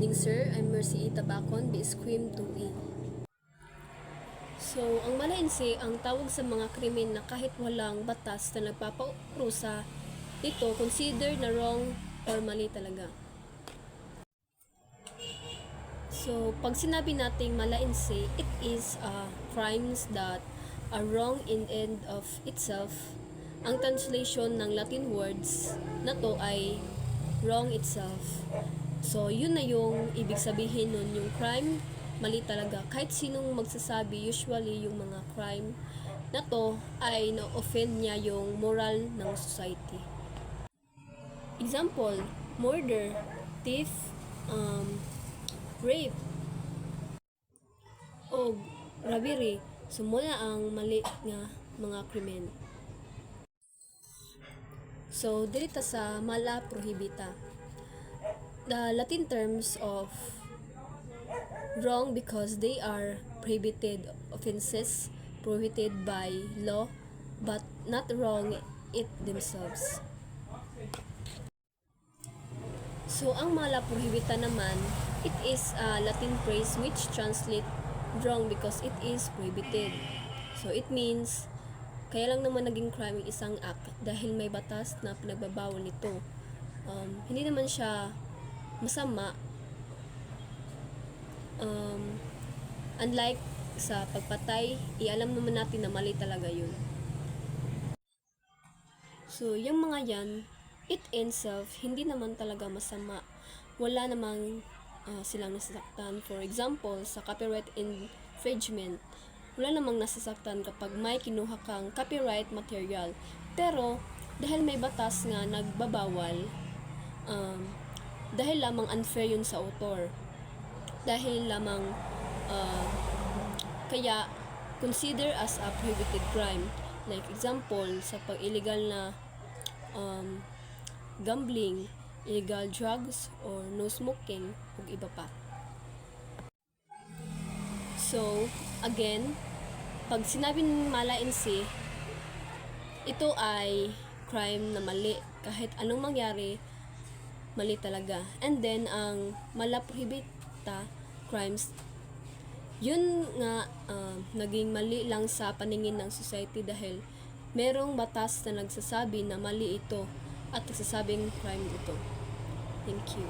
morning, sir. I'm Mercy Tabacon, B-Scream 2E. So, ang malainsi ang tawag sa mga krimen na kahit walang batas na nagpaparusa, ito considered na wrong or mali talaga. So, pag sinabi nating malainsi, it is crimes that are wrong in and of itself. Ang translation ng Latin words na to ay wrong itself. So, yun na yung ibig sabihin nun, yung crime, mali talaga. Kahit sinong magsasabi, usually yung mga crime na to ay na-offend niya yung moral ng society. Example, murder, thief, rape, o robbery. Sumula ang mali nga mga krimen. So, dito sa mala prohibita. The Latin terms of wrong because they are prohibited offenses prohibited by law but not wrong it themselves. So, ang mala prohibita naman, it is a Latin phrase which translate wrong because it is prohibited. So, it means kaya lang naman naging crime yung isang act dahil may batas na pinagbabawal nito. Hindi naman siya masama. Unlike sa pagpatay, ialam naman natin na mali talaga yun. So, yung mga yan, it in self, hindi naman talaga masama. Wala namang silang nasasaktan. For example, sa copyright infringement, wala namang nasasaktan kapag may kinuha kang copyright material. Pero, dahil may batas nga nagbabawal, dahil lamang unfair yun sa author. Dahil lamang kaya consider as a prohibited crime. Like example, sa pag-illegal na gambling, illegal drugs, or no smoking, ug iba pa. So, again, pag sinabing malainsi, ito ay crime na mali. Kahit anong mangyari, mali talaga. And then, ang mala prohibita crimes, yun nga naging mali lang sa paningin ng society dahil merong batas na nagsasabi na mali ito at nagsasabing crime ito. Thank you.